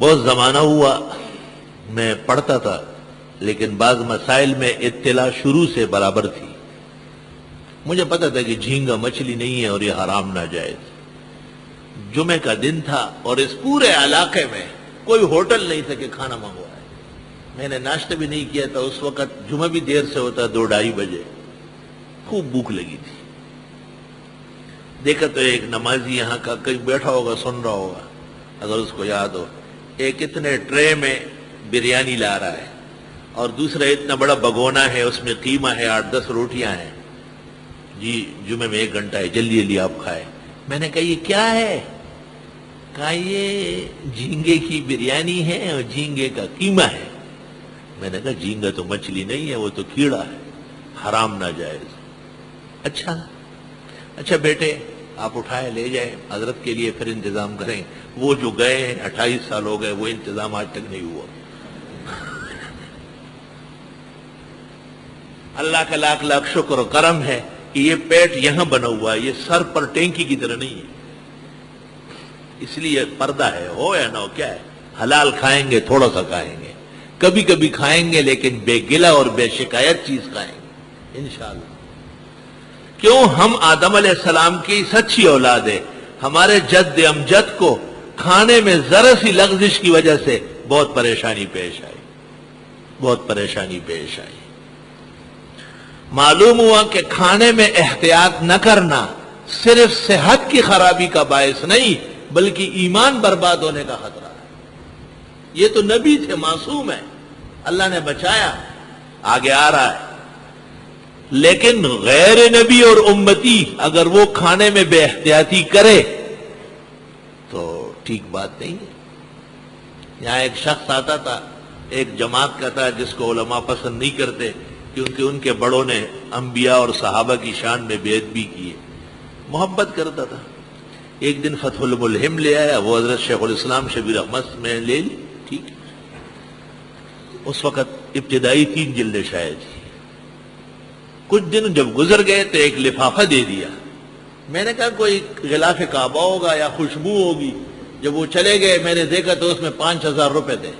بہت زمانہ ہوا میں پڑھتا تھا، لیکن بعض مسائل میں اطلاع شروع سے برابر تھی۔ مجھے پتا تھا کہ جھینگا مچھلی نہیں ہے اور یہ حرام ناجائز۔ جمعے کا دن تھا اور اس پورے علاقے میں کوئی ہوٹل نہیں تھا کہ کھانا منگوائے۔ میں نے ناشتہ بھی نہیں کیا تھا، اس وقت جمعہ بھی دیر سے ہوتا، 2-2:30 بجے، خوب بھوک لگی تھی۔ دیکھا تو ایک نمازی یہاں کا کہیں بیٹھا ہوگا، سن رہا ہوگا، اگر اس کو یاد ہو، ایک اتنے ٹرے میں بریانی لا رہا ہے اور دوسرا اتنا بڑا بگونا ہے، اس میں قیمہ ہے، 8-10 روٹیاں ہیں۔ جی جمعے میں 1 گھنٹہ ہے، جلدی جلدی آپ کھائے۔ میں نے کہا یہ کیا ہے؟ کہا یہ جھینگے کی بریانی ہے اور جھینگے کا قیمہ ہے۔ میں نے کہا جھینگا تو مچھلی نہیں ہے، وہ تو کیڑا ہے، حرام ناجائز۔ اچھا بیٹے آپ اٹھائے لے جائیں، حضرت کے لیے پھر انتظام کریں۔ وہ جو گئے ہیں 28 سال ہو گئے، وہ انتظام آج تک نہیں ہوا۔ اللہ کا لاکھ لاکھ شکر و کرم ہے کہ یہ پیٹ یہاں بنا ہوا ہے، یہ سر پر ٹینکی کی طرح نہیں ہے، اس لیے پردہ ہے، ہو یا نہ ہو، کیا ہے، حلال کھائیں گے، تھوڑا سا کھائیں گے، کبھی کبھی کھائیں گے، لیکن بے گلہ اور بے شکایت چیز کھائیں گے انشاءاللہ۔ کیوں؟ ہم آدم علیہ السلام کی سچی اولاد ہے۔ ہمارے جد امجد کو کھانے میں ذرا سی لغزش کی وجہ سے بہت پریشانی پیش آئی۔ معلوم ہوا کہ کھانے میں احتیاط نہ کرنا صرف صحت کی خرابی کا باعث نہیں، بلکہ ایمان برباد ہونے کا خطرہ ہے۔ یہ تو نبی تھے، معصوم ہے، اللہ نے بچایا، آگے آ رہا ہے۔ لیکن غیر نبی اور امتی اگر وہ کھانے میں بے احتیاطی کرے تو ٹھیک بات نہیں ہے۔ یہاں ایک شخص آتا تھا، ایک جماعت کا تھا جس کو علماء پسند نہیں کرتے کیونکہ ان کے بڑوں نے انبیاء اور صحابہ کی شان میں بے ادبی کی ہے، محبت کرتا تھا۔ ایک دن فتح الملہم لے آیا، وہ حضرت شیخ الاسلام شبیر احمد میں لے لی، ٹھیک۔ اس وقت ابتدائی 3 جلدیں شاید تھی۔ کچھ دن جب گزر گئے تو ایک لفافہ دے دیا۔ میں نے کہا کوئی غلاف کعبہ ہوگا یا خوشبو ہوگی۔ جب وہ چلے گئے میں نے دیکھا تو اس میں 5000 روپے تھے۔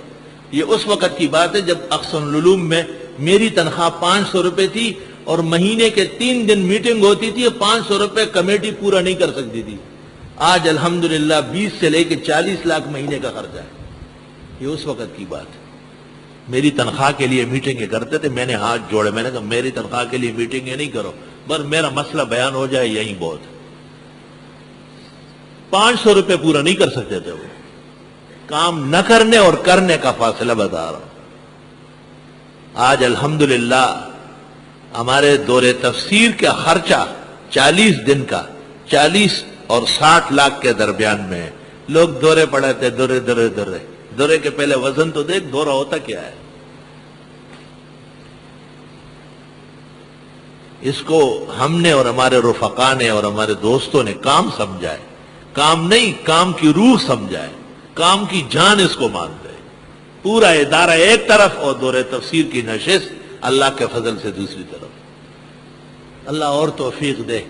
یہ اس وقت کی بات ہے جب احسن العلوم میں میری تنخواہ 500 روپے تھی اور مہینے کے 3 دن میٹنگ ہوتی تھی، 500 روپے کمیٹی پورا نہیں کر سکتی تھی۔ آج الحمدللہ 20 سے لے کے 40 لاکھ مہینے کا خرچہ ہے۔ یہ اس وقت کی بات ہے۔ میری تنخواہ کے لیے میٹنگیں کرتے تھے، میں نے ہاتھ جوڑے، میں نے کہا میری تنخواہ کے لیے میٹنگیں نہیں کرو، بس میرا مسئلہ بیان ہو جائے یہی بہت ہے۔ 500 روپے پورا نہیں کر سکتے تھے وہ۔ کام نہ کرنے اور کرنے کا فاصلہ بتا رہا ہوں۔ آج الحمدللہ ہمارے دور تفسیر کا خرچہ 40 دن کا 40 اور 60 لاکھ کے درمیان میں ہے۔ لوگ دورے پڑھاتے، دورے کے پہلے وزن تو دیکھ، دورہ ہوتا کیا ہے۔ اس کو ہم نے اور ہمارے رفقا نے اور ہمارے دوستوں نے کام سمجھا ہے، کام نہیں، کام کی روح سمجھا ہے، کام کی جان اس کو مانتے ہیں۔ پورا ادارہ ایک طرف اور دور تفسیر کی نشست اللہ کے فضل سے دوسری طرف۔ اللہ اور توفیق دے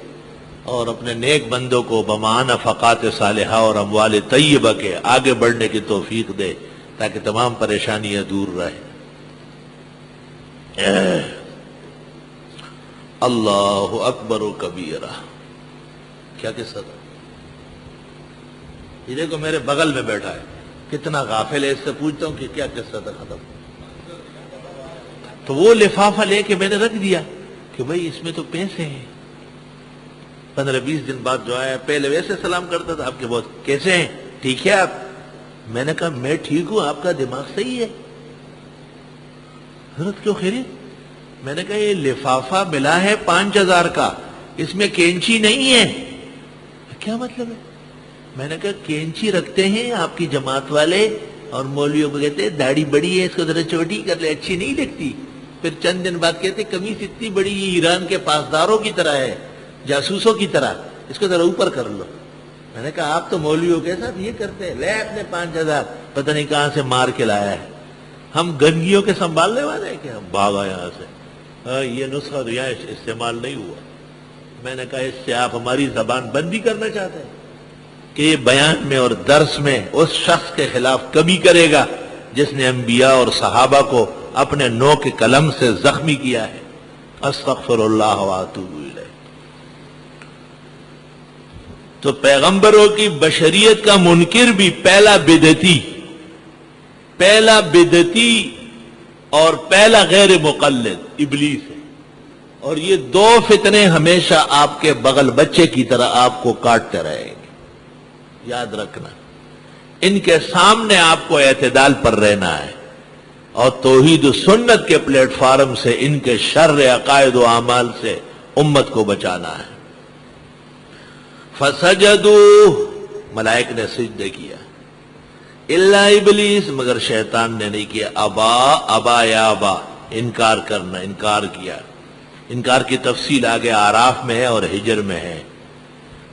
اور اپنے نیک بندوں کو بمعنی نفقات صالحہ اور اموال طیبہ کے آگے بڑھنے کی توفیق دے تاکہ تمام پریشانیاں دور رہیں۔ اللہ اکبر و کبیرہ۔ کیا قصہ تھا؟ یہ دیکھو میرے بغل میں بیٹھا ہے، کتنا غافل ہے، اس سے پوچھتا ہوں کہ کیا قصہ تھا، ختم۔ تو وہ لفافہ لے کے میں نے رکھ دیا کہ بھئی اس میں تو پیسے ہیں۔ 15-20 دن بعد جو آیا، پہلے ویسے سلام کرتا تھا، آپ کے بہت کیسے ہیں، ٹھیک ہے آپ؟ میں نے کہا میں ٹھیک ہوں، آپ کا دماغ صحیح ہے؟ حضرت کیوں خیریت؟ میں نے کہا یہ لفافہ ملا ہے 5000 کا، اس میں کینچی نہیں ہے۔ کیا مطلب ہے؟ میں نے کہا کینچی رکھتے ہیں آپ کی جماعت والے اور مولویوں کو کہتے ہیں داڑھی بڑی ہے، اس کو ذرا چھوٹی کر لے، اچھی نہیں لگتی۔ پھر چند دن بعد کہتے قمیص اتنی بڑی، یہ ایران کے پاسداروں کی طرح ہے، جاسوسوں کی طرح، اس کو ذرا اوپر کر لو۔ میں نے کہا آپ تو مولویوں کے ساتھ یہ کرتے ہیں، لے اپنے 5000، پتہ نہیں کہاں سے مار کے لایا ہے۔ ہم گنگیوں کے سنبھالنے والے ہیں کہ ہم بھاگا یہاں سے، یہ نسخہ تو یہاں استعمال نہیں ہوا۔ میں نے کہا اس سے آپ ہماری زبان بندی کرنا چاہتے ہیں؟ کہ یہ بیان میں اور درس میں اس شخص کے خلاف کبھی کرے گا جس نے انبیاء اور صحابہ کو اپنے نو کے قلم سے زخمی کیا ہے۔ استغفر اللہ واتوب الیہ۔ تو پیغمبروں کی بشریت کا منکر بھی پہلا بدعتی اور پہلا غیر مقلد ابلیس ہے، اور یہ دو فتنے ہمیشہ آپ کے بغل بچے کی طرح آپ کو کاٹتے رہیں گے، یاد رکھنا۔ ان کے سامنے آپ کو اعتدال پر رہنا ہے اور توحید و سنت کے پلیٹ فارم سے ان کے شر عقائد و اعمال سے امت کو بچانا ہے۔ فسجدوا، ملائک نے سجدہ کیا، الا ابلیس، مگر شیطان نے نہیں کیا۔ ابا یا ابا، انکار کیا۔ انکار کی تفصیل آگے اعراف میں ہے اور ہجر میں ہے۔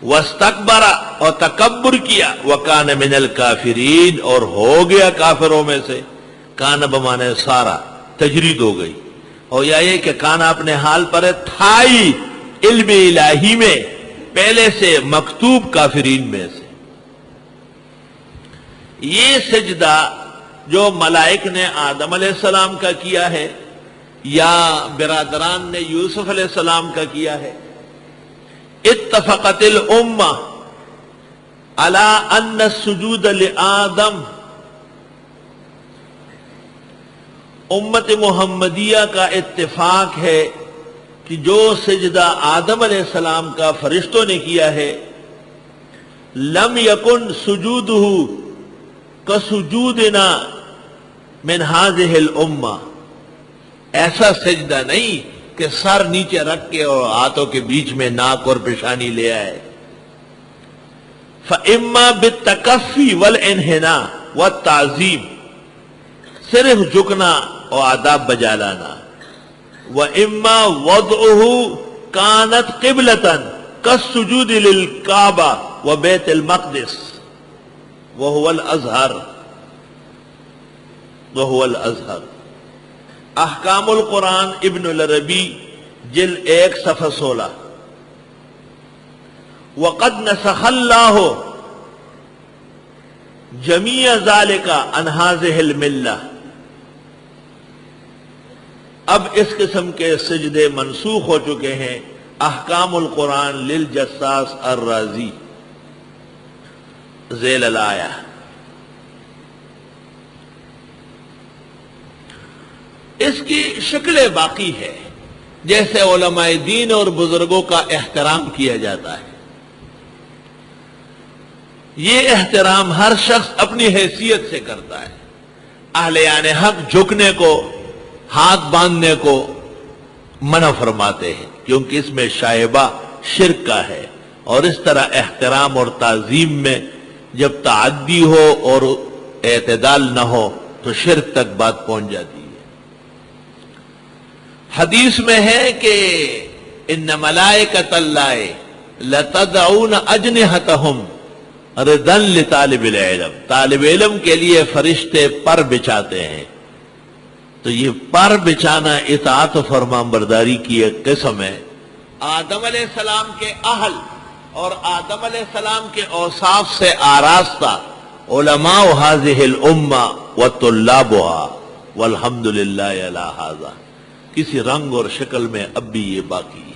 واستکبر، اور تکبر کیا، وکان من الکافرین، اور ہو گیا کافروں میں سے۔ کان بمانے سارا، تجرید ہو گئی، اور یہ کہ کان اپنے حال پر ہے، تھا ہی علم الہی میں پہلے سے مکتوب کافرین میں سے۔ یہ سجدہ جو ملائک نے آدم علیہ السلام کا کیا ہے یا برادران نے یوسف علیہ السلام کا کیا ہے، اتفقت الامہ علی ان السجود لآدم، امت محمدیہ کا اتفاق ہے کہ جو سجدہ آدم علیہ السلام کا فرشتوں نے کیا ہے، لم یکن سجودہ کسجودنا من ہذہ الامہ، ایسا سجدہ نہیں کہ سر نیچے رکھ کے اور ہاتھوں کے بیچ میں ناک اور پیشانی لے آئے۔ فَإِمَّا بِالتَّكَفِّ وَالْإِنْحِنَاءِ وَالتَّعْظِيمِ، صرف جھکنا اور آداب بجا لانا۔ وَإِمَّا وَضْعُهُ كَانَتْ قِبْلَةً كَالسُّجُودِ لِلْكَعْبَةِ وَبَيْتِ الْمَقْدِسِ وَهُوَ الْأَزْهَرُ۔ احکام القرآن ابن العربی جلد 1 صفحہ 16۔ وَقَدْ نَسَخَ اللَّهُ جَمِيعَ ذَلِكَ عَنْ هَذِهِ الْمِلَّةِ، اب اس قسم کے سجدے منسوخ ہو چکے ہیں۔ احکام القرآن للجساس الرازی، ذیل الآیہ۔ اس کی شکل باقی ہے، جیسے علماء دین اور بزرگوں کا احترام کیا جاتا ہے۔ یہ احترام ہر شخص اپنی حیثیت سے کرتا ہے۔ اہل یعنی حق جھکنے کو، ہاتھ باندھنے کو منع فرماتے ہیں، کیونکہ اس میں شائبہ شرک کا ہے، اور اس طرح احترام اور تعظیم میں جب تعدی ہو اور اعتدال نہ ہو تو شرک تک بات پہنچ جاتی ہے۔ حدیث میں ہے کہ ان ملائکۃ اللہ لتدعون اجنحتہم رضا لطالب العلم، طالب علم کے لیے فرشتے پر بچھاتے ہیں۔ تو یہ پر بچھانا اطاعت و فرمانبرداری کی ایک قسم ہے۔ آدم علیہ السلام کے اہل اور آدم علیہ السلام کے اوصاف سے آراستہ علماء هذه الامہ وطلابها والحمدللہ علی ھذا، کسی رنگ اور شکل میں اب بھی یہ باقی ہے۔